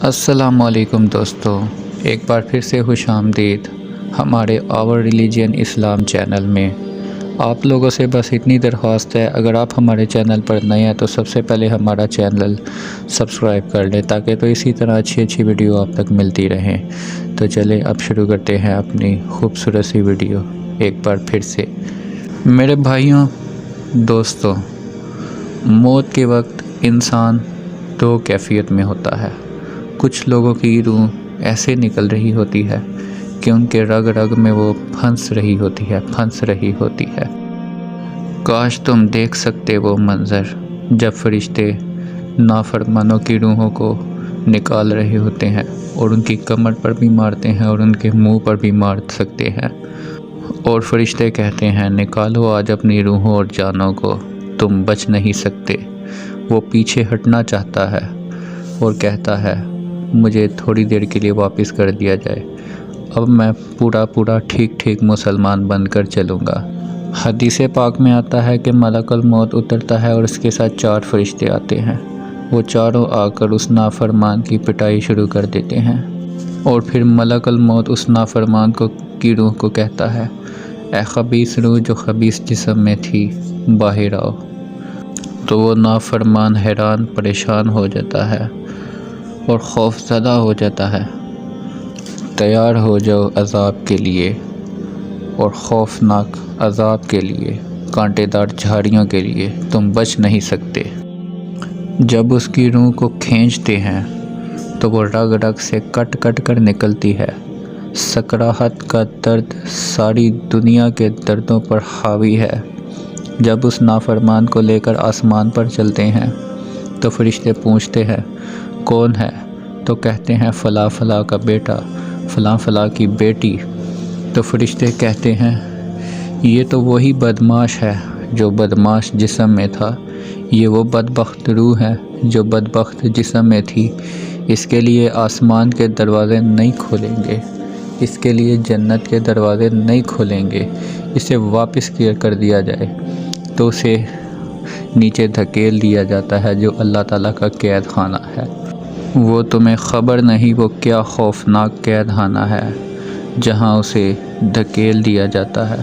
السلام علیکم دوستو، ایک بار پھر سے خوش آمدید ہمارے آور ریلیجن اسلام چینل میں۔ آپ لوگوں سے بس اتنی درخواست ہے، اگر آپ ہمارے چینل پر نئے ہیں تو سب سے پہلے ہمارا چینل سبسکرائب کر لیں تاکہ تو اسی طرح اچھی ویڈیو آپ تک ملتی رہیں۔ تو چلیں اب شروع کرتے ہیں اپنی خوبصورت سی ویڈیو ایک بار پھر سے۔ میرے بھائیوں دوستوں، موت کے وقت انسان دو کیفیت میں ہوتا ہے۔ کچھ لوگوں کی روح ایسے نکل رہی ہوتی ہے کہ ان کے رگ رگ میں وہ پھنس رہی ہوتی ہے۔ کاش تم دیکھ سکتے وہ منظر جب فرشتے نافرمانوں کی روحوں کو نکال رہے ہوتے ہیں اور ان کی کمر پر بھی مارتے ہیں اور ان کے منہ پر بھی مار سکتے ہیں، اور فرشتے کہتے ہیں نکالو آج اپنی روحوں اور جانوں کو، تم بچ نہیں سکتے۔ وہ پیچھے ہٹنا چاہتا ہے اور کہتا ہے مجھے تھوڑی دیر کے لیے واپس کر دیا جائے، اب میں پورا ٹھیک مسلمان بن کر چلوں گا۔ حدیث پاک میں آتا ہے کہ ملک الموت اترتا ہے اور اس کے ساتھ 4 فرشتے آتے ہیں۔ وہ چاروں آ کر اس نافرمان کی پٹائی شروع کر دیتے ہیں، اور پھر ملک الموت اس نافرمان کی روح کو کہتا ہے اے خبیث روح جو خبیث جسم میں تھی، باہر آؤ۔ تو وہ نافرمان حیران پریشان ہو جاتا ہے اور خوف زدہ ہو جاتا ہے۔ تیار ہو جاؤ عذاب کے لیے، اور خوفناک عذاب کے لیے، کانٹے دار جھاڑیوں کے لیے، تم بچ نہیں سکتے۔ جب اس کی روح کو کھینچتے ہیں تو وہ رگ رگ سے کٹ کر نکلتی ہے۔ سکراہت کا درد ساری دنیا کے دردوں پر حاوی ہے۔ جب اس نافرمان کو لے کر آسمان پر چلتے ہیں تو فرشتے پوچھتے ہیں کون ہے؟ تو کہتے ہیں فلاں کا بیٹا، فلاں کی بیٹی۔ تو فرشتے کہتے ہیں یہ تو وہی بدماش ہے جو بدماش جسم میں تھا، یہ وہ بدبخت روح ہے جو بدبخت جسم میں تھی، اس کے لیے آسمان کے دروازے نہیں کھولیں گے، اس کے لیے جنت کے دروازے نہیں کھولیں گے۔ اسے واپس کر دیا جائے تو اسے نیچے دھکیل دیا جاتا ہے جو اللہ تعالیٰ کا قید خانہ ہے۔ وہ تمہیں خبر نہیں وہ کیا خوفناک قید خانہ ہے جہاں اسے دھکیل دیا جاتا ہے۔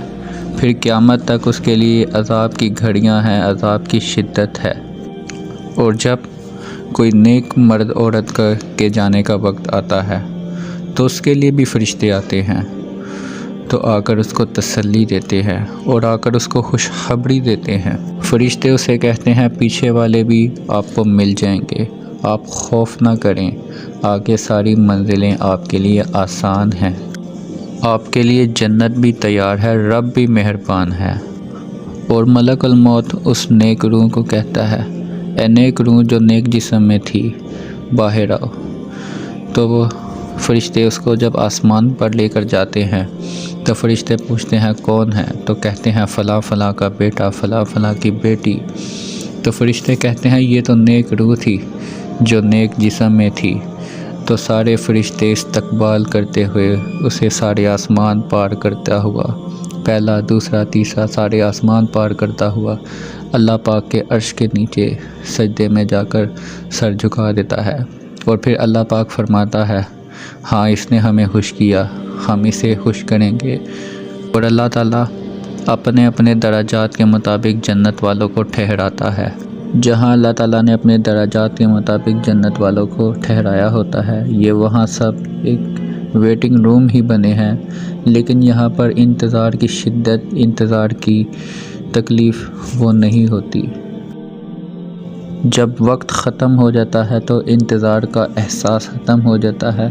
پھر قیامت تک اس کے لیے عذاب کی گھڑیاں ہیں، عذاب کی شدت ہے۔ اور جب کوئی نیک مرد عورت کے جانے کا وقت آتا ہے تو اس کے لیے بھی فرشتے آتے ہیں، تو آ کر اس کو تسلی دیتے ہیں اور آ کر اس کو خوشخبری دیتے ہیں۔ فرشتے اسے کہتے ہیں پیچھے والے بھی آپ کو مل جائیں گے، آپ خوف نہ کریں، آگے ساری منزلیں آپ کے لیے آسان ہیں، آپ کے لیے جنت بھی تیار ہے، رب بھی مہربان ہے۔ اور ملک الموت اس نیک روح کو کہتا ہے اے نیک روح جو نیک جسم میں تھی، باہر آؤ۔ تو وہ فرشتے اس کو جب آسمان پر لے کر جاتے ہیں تو فرشتے پوچھتے ہیں کون ہے؟ تو کہتے ہیں فلاں کا بیٹا، فلاں کی بیٹی۔ تو فرشتے کہتے ہیں یہ تو نیک روح تھی جو نیک جسم میں تھی۔ تو سارے فرشتے استقبال کرتے ہوئے اسے سارے آسمان پار کرتا ہوا، پہلا دوسرا تیسرا سارے آسمان پار کرتا ہوا اللہ پاک کے عرش کے نیچے سجدے میں جا کر سر جھکا دیتا ہے، اور پھر اللہ پاک فرماتا ہے ہاں اس نے ہمیں خوش کیا، ہم اسے خوش کریں گے۔ اور اللہ تعالیٰ اپنے درجات کے مطابق جنت والوں کو ٹھہراتا ہے۔ جہاں اللہ تعالیٰ نے اپنے درجات کے مطابق جنت والوں کو ٹھہرایا ہوتا ہے، یہ وہاں سب ایک ویٹنگ روم ہی بنے ہیں، لیکن یہاں پر انتظار کی شدت، انتظار کی تکلیف وہ نہیں ہوتی۔ جب وقت ختم ہو جاتا ہے تو انتظار کا احساس ختم ہو جاتا ہے،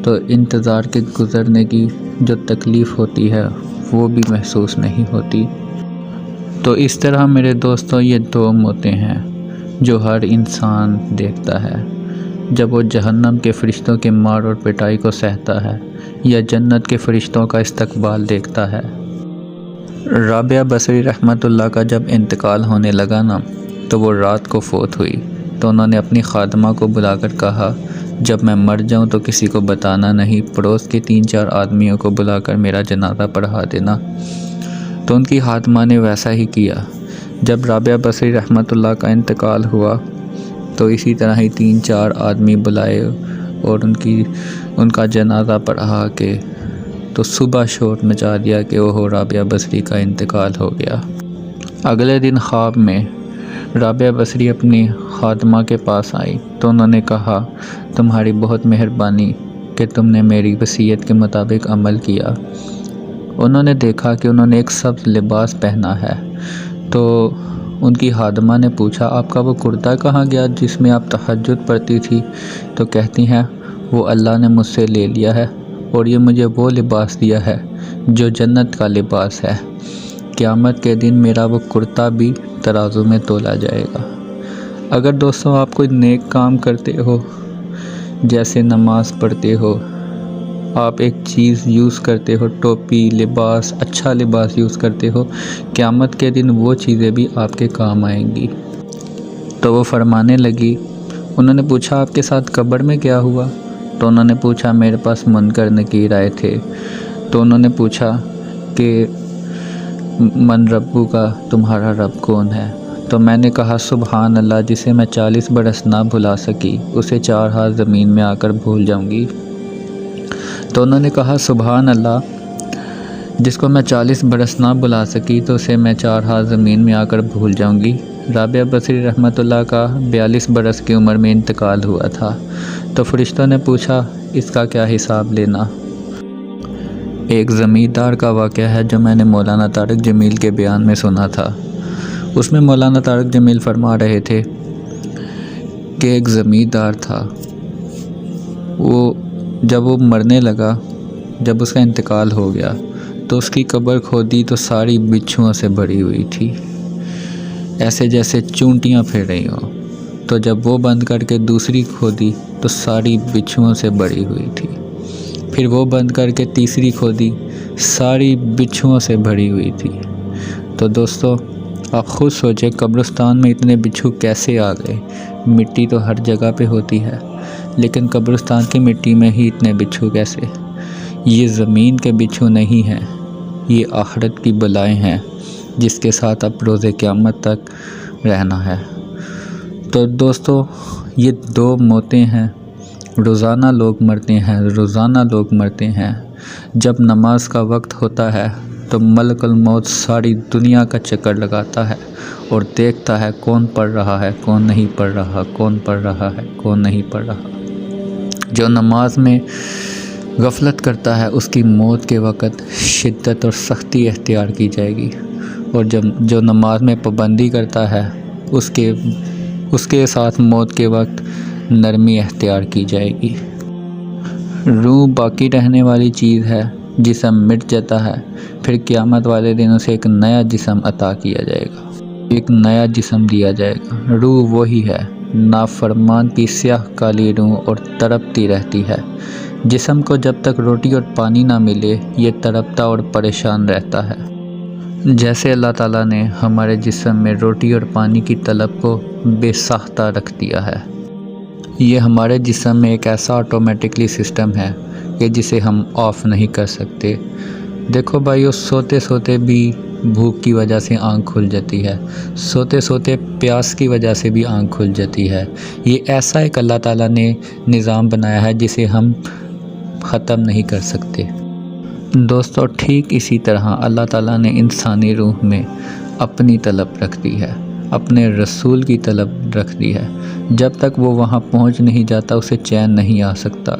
تو انتظار کے گزرنے کی جو تکلیف ہوتی ہے وہ بھی محسوس نہیں ہوتی۔ تو اس طرح میرے دوستوں یہ 2 موتیں ہیں جو ہر انسان دیکھتا ہے، جب وہ جہنم کے فرشتوں کے مار اور پٹائی کو سہتا ہے یا جنت کے فرشتوں کا استقبال دیکھتا ہے۔ رابعہ بصری رحمۃ اللہ کا جب انتقال ہونے لگا نا تو وہ رات کو فوت ہوئی، تو انہوں نے اپنی خادمہ کو بلا کر کہا جب میں مر جاؤں تو کسی کو بتانا نہیں، پڑوس کے 3-4 آدمیوں کو بلا کر میرا جنازہ پڑھا دینا۔ تو ان کی خادمہ نے ویسا ہی کیا۔ جب رابعہ بصری رحمۃ اللہ کا انتقال ہوا تو اسی طرح ہی 3-4 آدمی بلائے اور ان کا جنازہ پڑھا کے تو صبح شور مچا دیا کہ وہ رابعہ بصری کا انتقال ہو گیا۔ اگلے دن خواب میں رابعہ بصری اپنی خادمہ کے پاس آئی تو انہوں نے کہا تمہاری بہت مہربانی کہ تم نے میری وصیت کے مطابق عمل کیا۔ انہوں نے دیکھا کہ انہوں نے ایک سبز لباس پہنا ہے تو ان کی خادمہ نے پوچھا آپ کا وہ کرتا کہاں گیا جس میں آپ تہجد پڑھتی تھی؟ تو کہتی ہیں وہ اللہ نے مجھ سے لے لیا ہے اور یہ مجھے وہ لباس دیا ہے جو جنت کا لباس ہے۔ قیامت کے دن میرا وہ کرتا بھی ترازو میں تولا جائے گا۔ اگر دوستوں آپ کوئی نیک کام کرتے ہو، جیسے نماز پڑھتے ہو، آپ ایک چیز یوز کرتے ہو، ٹوپی، لباس، اچھا لباس یوز کرتے ہو، قیامت کے دن وہ چیزیں بھی آپ کے کام آئیں گی۔ تو وہ فرمانے لگی، انہوں نے پوچھا آپ کے ساتھ قبر میں کیا ہوا؟ تو انہوں نے پوچھا میرے پاس منکر نکیر آئے تھے تو انہوں نے پوچھا کہ من ربو کا تمہارا رب کون ہے؟ تو میں نے کہا سبحان اللہ، جسے میں 40 برس نہ بھلا سکی اسے 4 ہاتھ زمین میں آ کر بھول جاؤں گی۔ تو انہوں نے کہا سبحان اللہ، جس کو میں 40 برس نہ بھلا سکی تو اسے میں 4 ہاتھ زمین میں آ کر بھول جاؤں گی۔ رابعہ بصری رحمۃ اللہ کا 42 برس کی عمر میں انتقال ہوا تھا۔ تو فرشتوں نے پوچھا اس کا کیا حساب لینا؟ ایک زمیندار کا واقعہ ہے جو میں نے مولانا طارق جمیل کے بیان میں سنا تھا۔ اس میں مولانا طارق جمیل فرما رہے تھے کہ ایک زمیندار تھا، جب وہ مرنے لگا، جب اس کا انتقال ہو گیا تو اس کی قبر کھودی تو ساری بچھوؤں سے بھری ہوئی تھی، ایسے جیسے چونٹیاں پھر رہی ہوں۔ تو جب وہ بند کر کے دوسری کھودی تو ساری بچھوؤں سے بھری ہوئی تھی، پھر وہ بند کر کے تیسری کھودی، ساری بچھوؤں سے بھری ہوئی تھی۔ تو دوستو آپ خود سوچیں قبرستان میں اتنے بچھو کیسے آ گئے؟ مٹی تو ہر جگہ پہ ہوتی ہے، لیکن قبرستان کی مٹی میں ہی اتنے بچھو کیسے؟ یہ زمین کے بچھو نہیں ہیں، یہ آخرت کی بلائیں ہیں جس کے ساتھ اب روز قیامت تک رہنا ہے۔ تو دوستو یہ 2 موتیں ہیں، روزانہ لوگ مرتے ہیں، روزانہ لوگ مرتے ہیں۔ جب نماز کا وقت ہوتا ہے تو ملک الموت ساری دنیا کا چکر لگاتا ہے اور دیکھتا ہے کون پڑھ رہا ہے، کون نہیں پڑھ رہا، کون پڑھ رہا ہے، کون نہیں پڑھ رہا۔ جو نماز میں غفلت کرتا ہے اس کی موت کے وقت شدت اور سختی اختیار کی جائے گی، اور جو نماز میں پابندی کرتا ہے اس کے ساتھ موت کے وقت نرمی اختیار کی جائے گی۔ روح باقی رہنے والی چیز ہے، جسم مٹ جاتا ہے، پھر قیامت والے دن اسے ایک نیا جسم عطا کیا جائے گا، ایک نیا جسم دیا جائے گا۔ روح وہی ہے، نافرمان کی سیاہ کالی روح اور تڑپتی رہتی ہے۔ جسم کو جب تک روٹی اور پانی نہ ملے یہ تڑپتا اور پریشان رہتا ہے۔ جیسے اللہ تعالیٰ نے ہمارے جسم میں روٹی اور پانی کی طلب کو بے ساختہ رکھ دیا ہے، یہ ہمارے جسم میں ایک ایسا آٹومیٹکلی سسٹم ہے کہ جسے ہم آف نہیں کر سکتے۔ دیکھو بھائیو، سوتے سوتے بھی بھوک کی وجہ سے آنکھ کھل جاتی ہے، سوتے سوتے پیاس کی وجہ سے بھی آنکھ کھل جاتی ہے۔ یہ ایسا ایک اللہ تعالیٰ نے نظام بنایا ہے جسے ہم ختم نہیں کر سکتے۔ دوستو ٹھیک اسی طرح اللہ تعالیٰ نے انسانی روح میں اپنی طلب رکھ دی ہے، اپنے رسول کی طلب رکھ دی ہے۔ جب تک وہ وہاں پہنچ نہیں جاتا اسے چین نہیں آ سکتا۔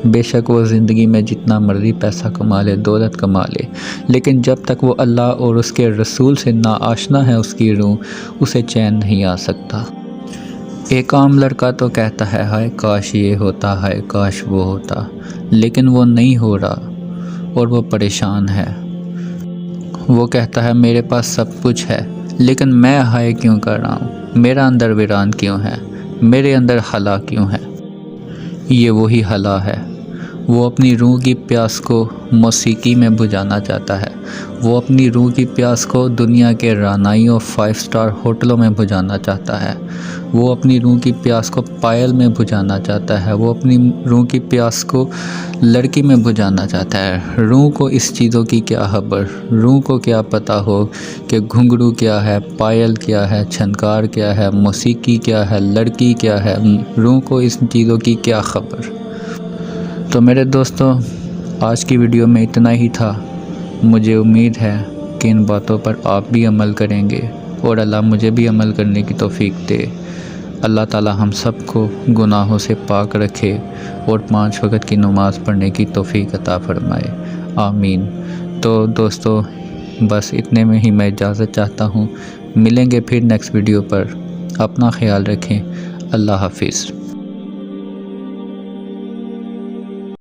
بے شک وہ زندگی میں جتنا مرضی پیسہ کما لے، دولت کما لے، لیکن جب تک وہ اللہ اور اس کے رسول سے ناآشنا ہے اس کی روح، اسے چین نہیں آ سکتا۔ ایک عام لڑکا تو کہتا ہے ہائے کاش یہ ہوتا، ہائے کاش وہ ہوتا، لیکن وہ نہیں ہو رہا اور وہ پریشان ہے۔ وہ کہتا ہے میرے پاس سب کچھ ہے لیکن میں ہائے کیوں کر رہا ہوں، میرا اندر ویران کیوں ہے، میرے اندر خلا کیوں ہے؟ یہ وہی خلا ہے۔ وہ اپنی روح کی پیاس کو موسیقی میں بجھانا چاہتا ہے، وہ اپنی روح کی پیاس کو دنیا کے رانائیوں 5 سٹار ہوٹلوں میں بجھانا چاہتا ہے، وہ اپنی روح کی پیاس کو پائل میں بجھانا چاہتا ہے، وہ اپنی روح کی پیاس کو لڑکی میں بجھانا چاہتا ہے۔ روح کو اس چیزوں کی کیا خبر، روح کو کیا پتہ ہو کہ گھنگرو کیا ہے، پائل کیا ہے، چھنکار کیا ہے، موسیقی کیا ہے، لڑکی کیا ہے، روح کو اس چیزوں کی کیا خبر؟ تو میرے دوستوں، آج کی ویڈیو میں اتنا ہی تھا۔ مجھے امید ہے کہ ان باتوں پر آپ بھی عمل کریں گے اور اللہ مجھے بھی عمل کرنے کی توفیق دے۔ اللہ تعالی ہم سب کو گناہوں سے پاک رکھے اور 5 وقت کی نماز پڑھنے کی توفیق عطا فرمائے، آمین۔ تو دوستو، بس اتنے میں ہی میں اجازت چاہتا ہوں۔ ملیں گے پھر نیکسٹ ویڈیو پر۔ اپنا خیال رکھیں۔ اللہ حافظ۔